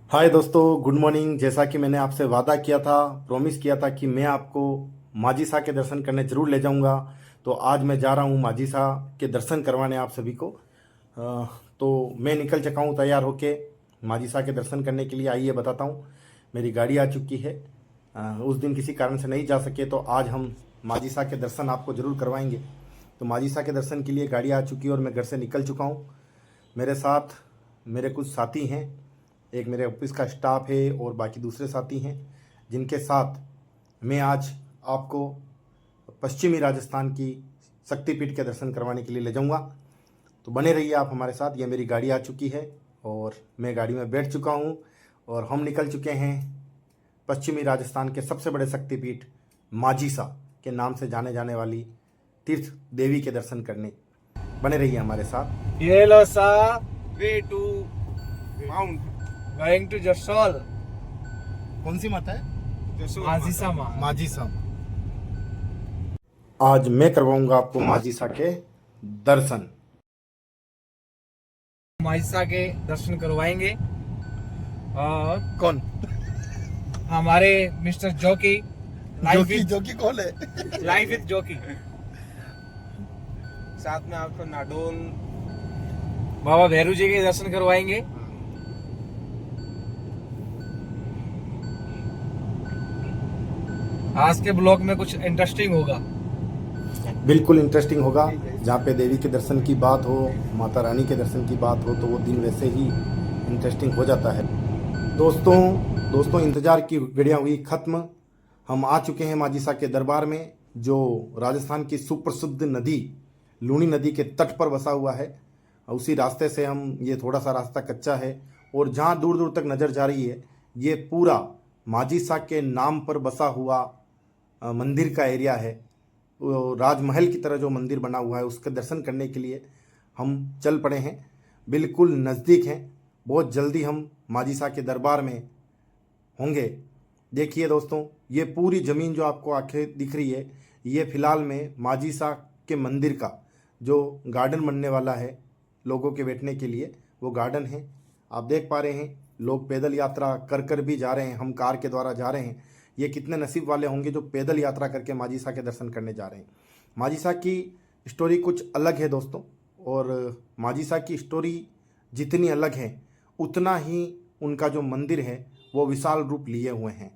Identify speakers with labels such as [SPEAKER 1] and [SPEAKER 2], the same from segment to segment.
[SPEAKER 1] हाय दोस्तों, good morning. जैसा कि मैंने आपसे वादा किया था, प्रॉमिस किया था कि मैं आपको माजी साहब के दर्शन करने ज़रूर ले जाऊंगा। तो आज मैं जा रहा हूं माजी साहब के दर्शन करवाने आप सभी को। तो मैं निकल चुका हूं तैयार होके माजी साहब के दर्शन करने के लिए। आइए बताता हूं, मेरी गाड़ी आ चुकी है। उस दिन किसी कारण से नहीं जा सके, तो आज हम माजी साहब के दर्शन आपको ज़रूर करवाएंगे। तो माजी साहब के दर्शन के लिए गाड़ी आ चुकी है और मैं घर से निकल चुका हूँ। मेरे साथ मेरे कुछ साथी हैं, एक मेरे ऑफिस का स्टाफ है और बाकी दूसरे साथी हैं, जिनके साथ मैं आज आपको पश्चिमी राजस्थान की शक्तिपीठ के दर्शन करवाने के लिए ले जाऊंगा। तो बने रहिए आप हमारे साथ। ये मेरी गाड़ी आ चुकी है और मैं गाड़ी में बैठ चुका हूँ और हम निकल चुके हैं पश्चिमी राजस्थान के सबसे बड़े शक्तिपीठ माजीसा के नाम से जाने जाने वाली तीर्थ देवी के दर्शन करने। बने रहिए हमारे साथ।
[SPEAKER 2] ये लो सा
[SPEAKER 3] Way to Mount
[SPEAKER 2] going to Jasol
[SPEAKER 1] कौन सी माता है?
[SPEAKER 3] Jasur
[SPEAKER 2] माजीसा माँ
[SPEAKER 1] माजी साहब। आज मैं करवाऊंगा आपको माजी साहब के दर्शन।
[SPEAKER 2] माजीसा के दर्शन करवाएंगे और
[SPEAKER 1] कौन?
[SPEAKER 2] हमारे मिस्टर जोकी
[SPEAKER 1] जोकी कौन है?
[SPEAKER 2] लाइफ विद जोकी
[SPEAKER 3] साथ में आपको नाडोल
[SPEAKER 2] बाबा भैरू जी के दर्शन करवाएंगे। आज के ब्लॉग में कुछ इंटरेस्टिंग होगा।
[SPEAKER 1] बिल्कुल इंटरेस्टिंग होगा। जहाँ पे देवी के दर्शन की बात हो, माता रानी के दर्शन की बात हो, तो वो दिन वैसे ही इंटरेस्टिंग हो जाता है। दोस्तों इंतज़ार की घड़ियाँ हुई ख़त्म। हम आ चुके हैं माजी साहब के दरबार में, जो राजस्थान की सुप्रसिद्ध नदी लूनी नदी के तट पर बसा हुआ है। उसी रास्ते से हम, ये थोड़ा सा रास्ता कच्चा है और जहाँ दूर दूर तक नज़र जा रही है, ये पूरा माजी साहब के नाम पर बसा हुआ मंदिर का एरिया है। वो राजमहल की तरह जो मंदिर बना हुआ है, उसके दर्शन करने के लिए हम चल पड़े हैं। बिल्कुल नज़दीक हैं, बहुत जल्दी हम माजी साहब के दरबार में होंगे। देखिए दोस्तों, ये पूरी ज़मीन जो आपको आंखें दिख रही है, ये फ़िलहाल में माजी साहब के मंदिर का जो गार्डन बनने वाला है लोगों के बैठने के लिए, वो गार्डन है। आप देख पा रहे हैं, लोग पैदल यात्रा कर कर भी जा रहे हैं, हम कार के द्वारा जा रहे हैं। ये कितने नसीब वाले होंगे जो पैदल यात्रा करके माजी साहब के दर्शन करने जा रहे हैं। माजी साहब की स्टोरी कुछ अलग है दोस्तों, और माजी साहब की स्टोरी जितनी अलग है, उतना ही उनका जो मंदिर है वो विशाल रूप लिए हुए हैं।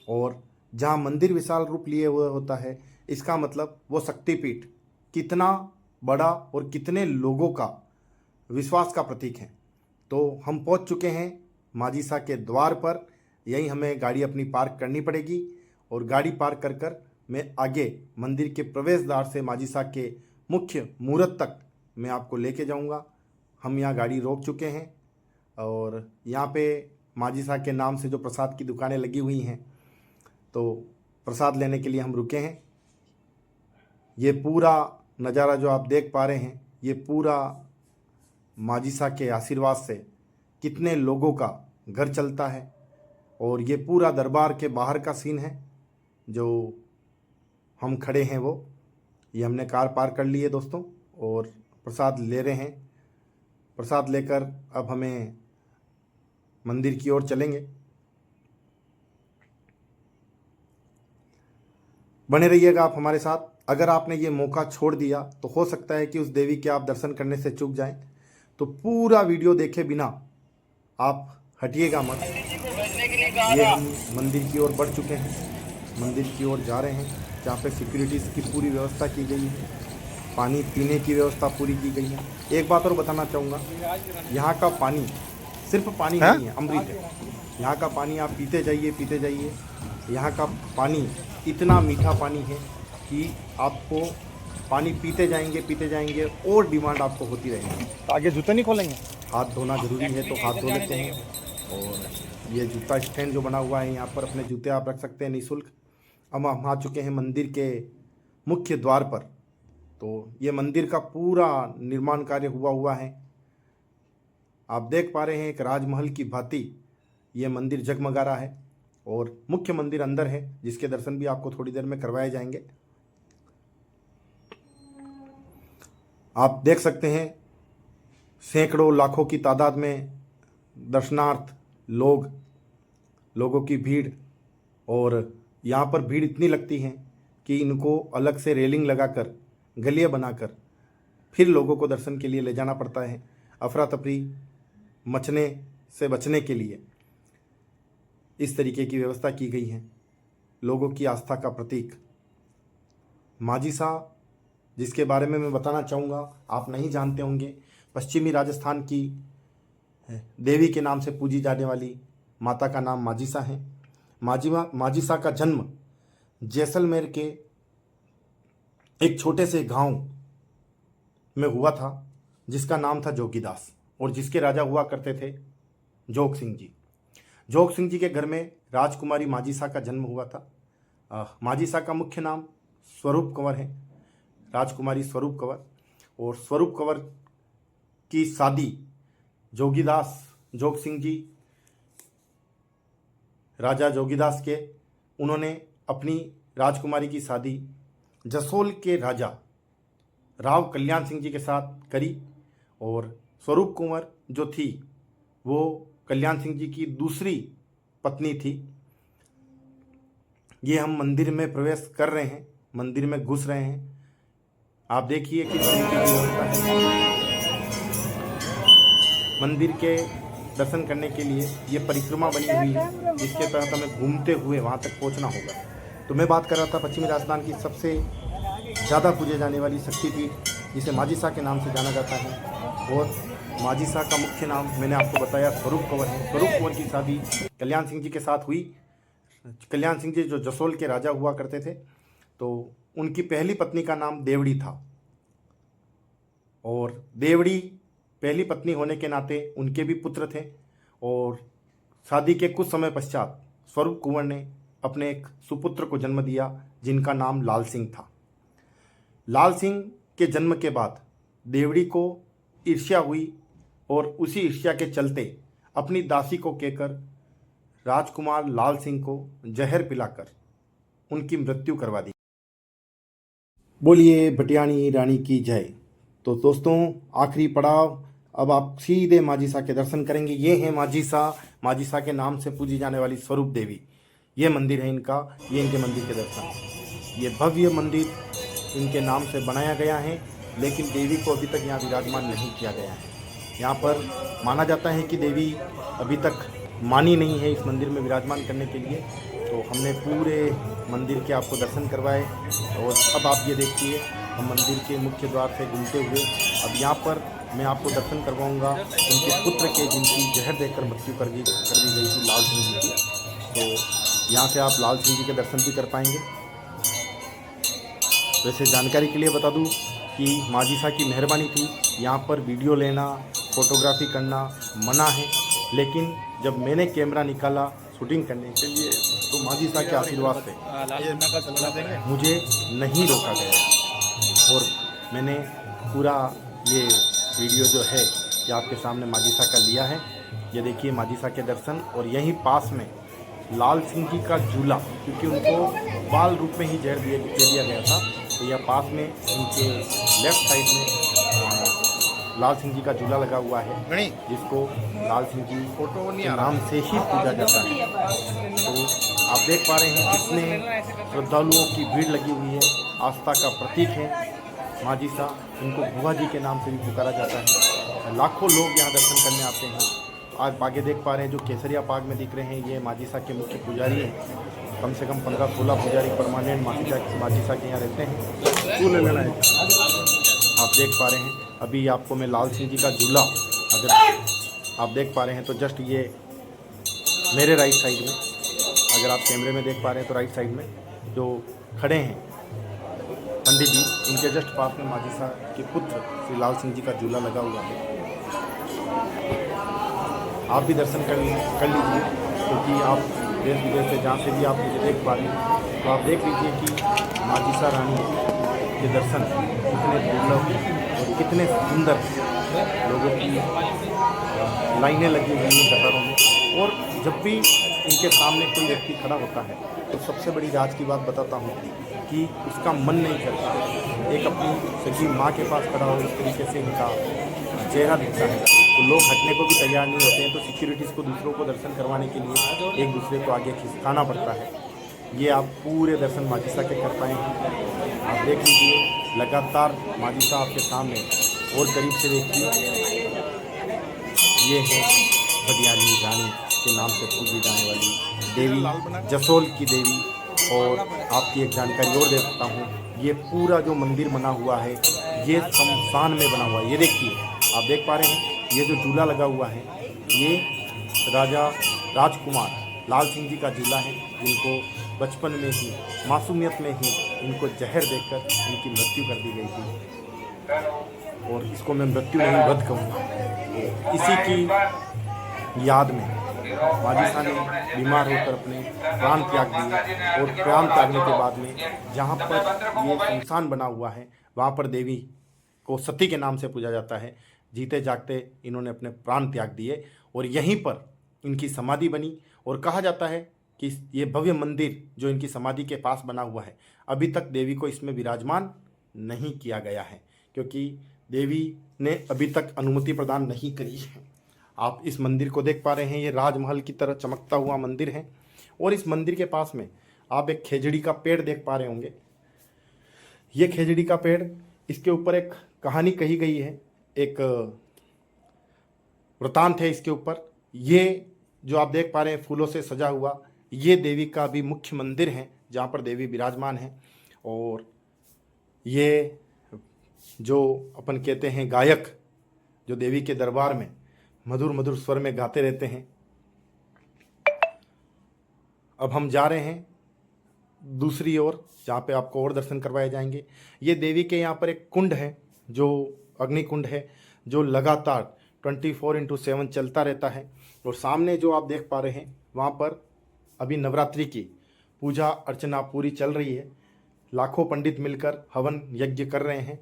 [SPEAKER 1] और जहाँ मंदिर विशाल रूप लिए हुए होता है, इसका मतलब वो शक्तिपीठ कितना बड़ा और कितने लोगों का विश्वास का प्रतीक है। तो हम पहुंच चुके हैं माजी साहब के द्वार पर। यहीं हमें गाड़ी अपनी पार्क करनी पड़ेगी और गाड़ी पार्क कर कर मैं आगे मंदिर के प्रवेश द्वार से माजी साहब के मुख्य मूर्त तक मैं आपको लेके जाऊंगा। हम यहाँ गाड़ी रोक चुके हैं और यहाँ पे माजी साहब के नाम से जो प्रसाद की दुकानें लगी हुई हैं, तो प्रसाद लेने के लिए हम रुके हैं। ये पूरा नज़ारा जो आप देख पा रहे हैं, ये पूरा माजी साहब के आशीर्वाद से कितने लोगों का घर चलता है। और ये पूरा दरबार के बाहर का सीन है, जो हम खड़े हैं वो। ये हमने कार पार्क कर ली है दोस्तों और प्रसाद ले रहे हैं। प्रसाद लेकर अब हमें मंदिर की ओर चलेंगे। बने रहिएगा आप हमारे साथ। अगर आपने ये मौका छोड़ दिया तो हो सकता है कि उस देवी के आप दर्शन करने से चूक जाएं। तो पूरा वीडियो देखे बिना आप हटिएगा मत। ये हम मंदिर की ओर बढ़ चुके हैं, मंदिर की ओर जा रहे हैं, जहाँ पे सिक्योरिटीज़ की पूरी व्यवस्था की गई है, पानी पीने की व्यवस्था पूरी की गई है। एक बात और बताना चाहूँगा, यहाँ का पानी सिर्फ पानी नहीं है, अमृत है। यहाँ का पानी आप पीते जाइए पीते जाइए। यहाँ का पानी इतना मीठा पानी है कि आपको पानी पीते जाएंगे और डिमांड आपको होती रहेगी।
[SPEAKER 4] आगे जूते नहीं खोलेंगे?
[SPEAKER 1] हाथ धोना ज़रूरी है तो हाथ धो लेते हैं। और ये जूता स्टैंड जो बना हुआ है, यहाँ पर अपने जूते आप रख सकते हैं निःशुल्क। अब हम आ चुके हैं मंदिर के मुख्य द्वार पर। तो ये मंदिर का पूरा निर्माण कार्य हुआ है। आप देख पा रहे हैं, एक राजमहल की भांति ये मंदिर जगमगा रहा है। और मुख्य मंदिर अंदर है, जिसके दर्शन भी आपको थोड़ी देर में करवाए जाएंगे। आप देख सकते हैं, सैकड़ों लाखों की तादाद में दर्शनार्थ लोगों की भीड़, और यहाँ पर भीड़ इतनी लगती है कि इनको अलग से रेलिंग लगाकर गलियाँ बनाकर फिर लोगों को दर्शन के लिए ले जाना पड़ता है। अफरा तफरी मचने से बचने के लिए इस तरीके की व्यवस्था की गई है। लोगों की आस्था का प्रतीक माजीसा, जिसके बारे में मैं बताना चाहूँगा, आप नहीं जानते होंगे। पश्चिमी राजस्थान की देवी के नाम से पूजी जाने वाली माता का नाम माजीसा है। माजीसा का जन्म जैसलमेर के एक छोटे से गांव में हुआ था, जिसका नाम था जोगीदास, और जिसके राजा हुआ करते थे जोग सिंह जी। जोग सिंह जी के घर में राजकुमारी माजीसा का जन्म हुआ था। माजीसा का मुख्य नाम स्वरूप कंवर है, राजकुमारी स्वरूप कंवर। और स्वरूप कंवर की शादी जोगीदास, जोग सिंह जी राजा जोगीदास के, उन्होंने अपनी राजकुमारी की शादी जसोल के राजा राव कल्याण सिंह जी के साथ करी। और स्वरूप कुंवर जो थी वो कल्याण सिंह जी की दूसरी पत्नी थी। ये हम मंदिर में प्रवेश कर रहे हैं, मंदिर में घुस रहे हैं। आप देखिए किस तरीके की व्यवस्था है। मंदिर के दर्शन करने के लिए ये परिक्रमा बनी हुई है, जिसके तहत हमें घूमते हुए वहाँ तक पहुँचना होगा। तो मैं बात कर रहा था पश्चिमी राजस्थान की सबसे ज़्यादा पूजे जाने वाली शक्तिपीठ, जिसे माजीसा के नाम से जाना जाता है। और माजीसा का मुख्य नाम मैंने आपको बताया स्वरूप कंवर है। स्वरूप कंवर की शादी कल्याण सिंह जी के साथ हुई। कल्याण सिंह जी जो जसोल के राजा हुआ करते थे, तो उनकी पहली पत्नी का नाम देवड़ी था। और देवड़ी पहली पत्नी होने के नाते उनके भी पुत्र थे। और शादी के कुछ समय पश्चात स्वरूप कुंवर ने अपने एक सुपुत्र को जन्म दिया, जिनका नाम लाल सिंह था। लाल सिंह के जन्म के बाद देवड़ी को ईर्ष्या हुई, और उसी ईर्ष्या के चलते अपनी दासी को कहकर राजकुमार लाल सिंह को जहर पिलाकर उनकी मृत्यु करवा दी। बोलिए भटियाणी रानी की जय। तो दोस्तों, आखिरी पड़ाव, अब आप सीधे माजीसा के दर्शन करेंगे। ये है माजीसा के नाम से पूजी जाने वाली स्वरूप देवी। ये मंदिर है इनका, ये इनके मंदिर के दर्शन। ये भव्य मंदिर इनके नाम से बनाया गया है, लेकिन देवी को अभी तक यहाँ विराजमान नहीं किया गया है। यहाँ पर माना जाता है कि देवी अभी तक मानी नहीं है इस मंदिर में विराजमान करने के लिए। तो हमने पूरे मंदिर के आपको दर्शन करवाए। और अब आप ये देखिए, हम मंदिर के मुख्य द्वार से घूमते हुए अब यहाँ पर मैं आपको दर्शन करवाऊँगा उनके पुत्र के, जिनकी जहर देकर मृत्यु कर दी गई थी, लाल सिंह जी की। तो यहाँ से आप लाल सिंह जी के दर्शन भी कर पाएंगे। वैसे जानकारी के लिए बता दूं कि माजीसा की मेहरबानी थी, यहाँ पर वीडियो लेना, फोटोग्राफी करना मना है, लेकिन जब मैंने कैमरा निकाला शूटिंग करने के लिए, तो माजीसा के आशीर्वाद से मुझे नहीं रोका गया। और मैंने पूरा ये वीडियो जो है ये आपके सामने माजीसा का लिया है। ये देखिए माजीसा के दर्शन। और यहीं पास में लाल सिंह जी का झूला, क्योंकि उनको बाल रूप में ही जहर दे दिया गया था, तो यह पास में इनके लेफ्ट साइड में लाल सिंह जी का झूला लगा हुआ है, जिसको लाल सिंह जी के नाम से ही पूजा जाता है। तो आप देख पा रहे हैं कितने श्रद्धालुओं की भीड़ लगी हुई है। आस्था का प्रतीक है माजीसा, इनको बुआ जी के नाम से भी पुकारा जाता है। लाखों लोग यहाँ दर्शन करने आते हैं। आज आगे देख पा रहे हैं जो केसरिया पाग में दिख रहे हैं, ये माजीसा के मुख्य पुजारी हैं। कम से कम 15-16 पुजारी परमानेंट माजीसा के यहाँ रहते हैं। आप देख पा रहे हैं अभी आपको मैं लाल सिंह जी का झूला, अगर आप देख पा रहे हैं तो जस्ट ये मेरे राइट साइड में, अगर आप कैमरे में देख पा रहे हैं तो राइट साइड में जो खड़े हैं पंडित जी, उनके जस्ट पास में माजीसा के पुत्र श्री लाल सिंह जी का झूला लगा हुआ है। आप भी दर्शन कर लीजिए, क्योंकि आप देश विदेश से जहाँ से भी आप मुझे देख पा रहे हैं, तो आप देख लीजिए कि माजीसा रानी के दर्शन कितने दुर्लभ और कितने सुंदर, लोगों की लाइनें लगी हुई हैं कतारों में। और जब भी इनके सामने कोई व्यक्ति खड़ा होता है तो सबसे बड़ी राज की बात बताता हूँ कि उसका मन नहीं करता एक अपनी सगी माँ के पास खड़ा हो, इस तरीके से इनका चेहरा दिखता है तो लोग हटने को भी तैयार नहीं होते हैं। तो सिक्योरिटीज़ को दूसरों को दर्शन करवाने के लिए एक दूसरे को आगे खिसकाना पड़ता है। ये आप पूरे दर्शन माजिसा के कर पाए हैं। आप देख लीजिए लगातार माजिसा आपके सामने और करीब से देखिए। ये है भदियाली रानी के नाम से पूजी जाने वाली देवी, जसोल की देवी। और आपकी एक जानकारी और देता हूँ, ये पूरा जो मंदिर बना हुआ है ये शमशान में बना हुआ है। ये देखिए, आप देख पा रहे हैं, ये जो झूला लगा हुआ है ये राजा राजकुमार लाल सिंह जी का झूला है, जिनको बचपन में ही, मासूमियत में ही इनको जहर देकर इनकी मृत्यु कर दी गई थी। और इसको मैं मृत्यु नहीं वध कहूँगा। इसी की याद में माजिसा ने बीमार होकर अपने प्राण त्याग दिए। और प्राण त्यागने के बाद में जहाँ पर ये शमशान बना हुआ है वहाँ पर देवी को सती के नाम से पूजा जाता है। जीते जागते इन्होंने अपने प्राण त्याग दिए और यहीं पर इनकी समाधि बनी। और कहा जाता है कि ये भव्य मंदिर जो इनकी समाधि के पास बना हुआ है, अभी तक देवी को इसमें विराजमान नहीं किया गया है, क्योंकि देवी ने अभी तक अनुमति प्रदान नहीं करी है। आप इस मंदिर को देख पा रहे हैं, ये राजमहल की तरह चमकता हुआ मंदिर है। और इस मंदिर के पास में आप एक खेजड़ी का पेड़ देख पा रहे होंगे। ये खेजड़ी का पेड़, इसके ऊपर एक कहानी कही गई है, एक वृतांत है इसके ऊपर। ये जो आप देख पा रहे हैं फूलों से सजा हुआ, ये देवी का भी मुख्य मंदिर है जहाँ पर देवी विराजमान है। और ये जो अपन कहते हैं गायक, जो देवी के दरबार में मधुर मधुर स्वर में गाते रहते हैं। अब हम जा रहे हैं दूसरी ओर, जहाँ पे आपको और दर्शन करवाए जाएंगे। ये देवी के यहाँ पर एक कुंड है, जो अग्नि कुंड है, जो लगातार 24/7 चलता रहता है। और सामने जो आप देख पा रहे हैं वहाँ पर अभी नवरात्रि की पूजा अर्चना पूरी चल रही है। लाखों पंडित मिलकर हवन यज्ञ कर रहे हैं।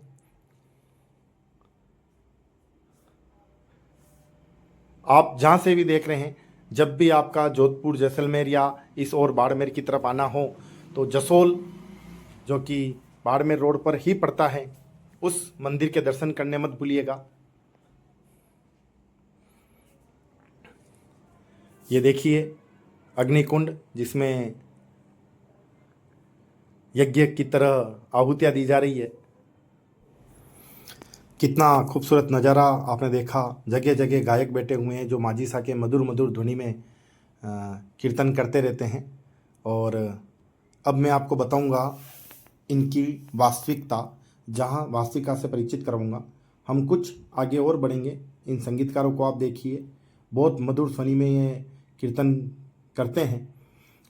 [SPEAKER 1] आप जहाँ से भी देख रहे हैं, जब भी आपका जोधपुर जैसलमेर या इस ओर बाड़मेर की तरफ आना हो तो जसोल, जो कि बाड़मेर रोड पर ही पड़ता है, उस मंदिर के दर्शन करने मत भूलिएगा। ये देखिए अग्निकुंड, जिसमें यज्ञ की तरह आहुतियाँ दी जा रही है। कितना खूबसूरत नज़ारा आपने देखा। जगह जगह गायक बैठे हुए हैं जो माजिसा के मधुर मधुर ध्वनि में कीर्तन करते रहते हैं। और अब मैं आपको बताऊंगा इनकी वास्तविकता, जहां वास्तविकता से परिचित कराऊंगा। हम कुछ आगे और बढ़ेंगे। इन संगीतकारों को आप देखिए, बहुत मधुर ध्वनि में ये कीर्तन करते हैं।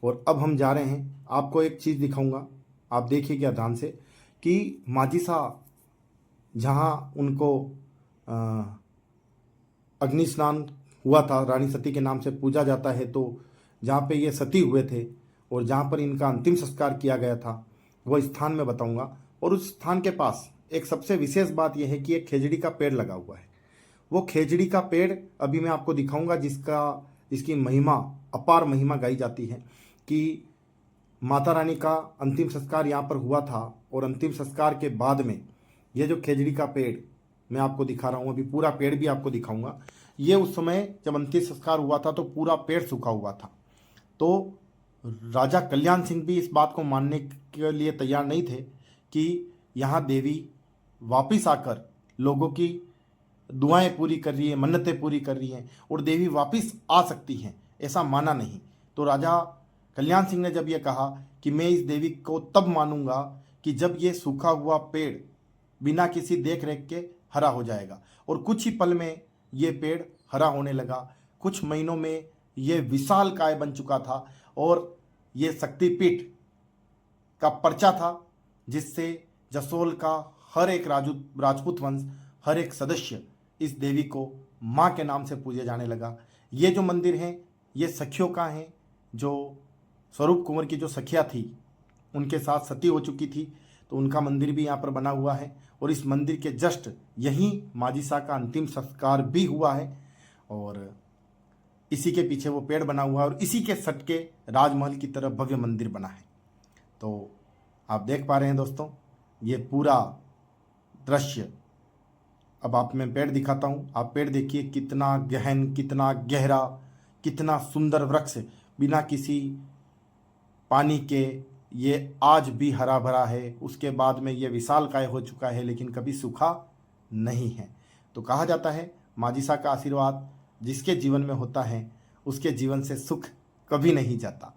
[SPEAKER 1] और अब हम जा रहे हैं, आपको एक चीज़ दिखाऊंगा, आप देखिएगा ध्यान से, कि माजिसा जहाँ उनको अग्नि स्नान हुआ था, रानी सती के नाम से पूजा जाता है, तो जहाँ पे ये सती हुए थे और जहाँ पर इनका अंतिम संस्कार किया गया था, वो स्थान मैं बताऊंगा। और उस स्थान के पास एक सबसे विशेष बात यह है कि एक खेजड़ी का पेड़ लगा हुआ है। वो खेजड़ी का पेड़ अभी मैं आपको दिखाऊंगा, इसकी महिमा, अपार महिमा गाई जाती है कि माता रानी का अंतिम संस्कार यहाँ पर हुआ था। और अंतिम संस्कार के बाद में ये जो खेजड़ी का पेड़ मैं आपको दिखा रहा हूँ, अभी पूरा पेड़ भी आपको दिखाऊंगा। ये उस समय जब अंतिम संस्कार हुआ था तो पूरा पेड़ सूखा हुआ था। तो राजा कल्याण सिंह भी इस बात को मानने के लिए तैयार नहीं थे कि यहाँ देवी वापिस आकर लोगों की दुआएं पूरी कर रही है, मन्नतें पूरी कर रही हैं और देवी वापिस आ सकती हैं, ऐसा माना नहीं। तो राजा कल्याण सिंह ने जब ये कहा कि मैं इस देवी को तब मानूंगा कि जब ये सूखा हुआ पेड़ बिना किसी देख रेख के हरा हो जाएगा। और कुछ ही पल में ये पेड़ हरा होने लगा। कुछ महीनों में ये विशाल काय बन चुका था और ये शक्तिपीठ का पर्चा था, जिससे जसोल का हर एक राजपूत वंश, हर एक सदस्य इस देवी को माँ के नाम से पूजे जाने लगा। ये जो मंदिर हैं ये सखियों का हैं, जो स्वरूप कुंवर की जो सखिया थी उनके साथ सती हो चुकी थी, तो उनका मंदिर भी यहाँ पर बना हुआ है। और इस मंदिर के जस्ट यहीं माजिसा का अंतिम संस्कार भी हुआ है और इसी के पीछे वो पेड़ बना हुआ है और इसी के सट के राजमहल की तरफ भव्य मंदिर बना है। तो आप देख पा रहे हैं दोस्तों, ये पूरा दृश्य अब आप मैं पेड़ दिखाता हूँ, आप पेड़ देखिए कितना गहन, कितना गहरा, कितना सुंदर वृक्ष, बिना किसी पानी के ये आज भी हरा भरा है। उसके बाद में ये विशालकाय हो चुका है, लेकिन कभी सूखा नहीं है। तो कहा जाता है माजिसा का आशीर्वाद जिसके जीवन में होता है उसके जीवन से सुख कभी नहीं जाता,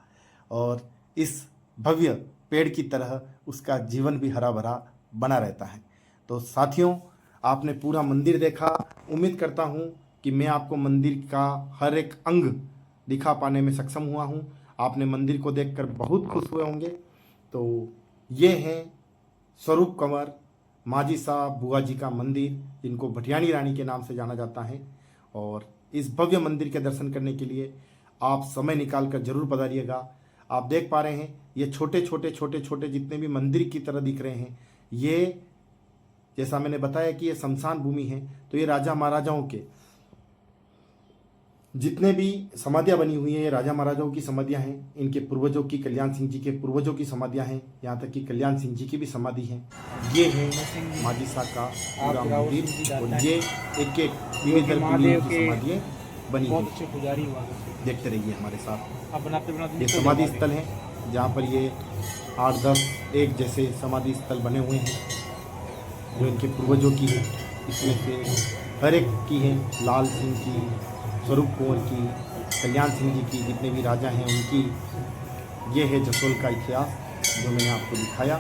[SPEAKER 1] और इस भव्य पेड़ की तरह उसका जीवन भी हरा भरा बना रहता है। तो साथियों, आपने पूरा मंदिर देखा। उम्मीद करता हूँ कि मैं आपको मंदिर का हर एक अंग दिखा पाने में सक्षम हुआ हूँ। आपने मंदिर को देखकर बहुत खुश हुए होंगे। तो ये हैं स्वरूप कंवर माजिसा बुआ जी का मंदिर, जिनको भटियाणी रानी के नाम से जाना जाता है। और इस भव्य मंदिर के दर्शन करने के लिए आप समय निकाल कर जरूर पधारिएगा। आप देख पा रहे हैं ये छोटे छोटे जितने भी मंदिर की तरह दिख रहे हैं, ये जैसा मैंने बताया कि ये शमशान भूमि है। तो ये राजा महाराजाओं के जितने भी समाधियाँ बनी हुई हैं, ये राजा महाराजाओं की समाधियाँ हैं। इनके पूर्वजों की, कल्याण सिंह जी के पूर्वजों की समाधियाँ हैं। यहाँ तक कि कल्याण सिंह जी की भी समाधि है। ये है माजिसा का पूरा मंदिर, और ये एक एक पीढ़ी दर पीढ़ी की समाधियाँ बनी हुई हैं।
[SPEAKER 2] पुजारी हुआ
[SPEAKER 1] देखते रहिए हमारे साथ।
[SPEAKER 2] अब बनाते बनाते
[SPEAKER 1] ये समाधि स्थल है जहाँ पर ये 8-10 एक जैसे समाधि स्थल बने हुए हैं जो इनके पूर्वजों की है। इसमें से हर एक की है, लाल सिंह की, स्वरूप कुंवर की, कल्याण सिंह जी की, जितने भी राजा हैं उनकी। ये है जसोल का इतिहास जो मैंने आपको दिखाया।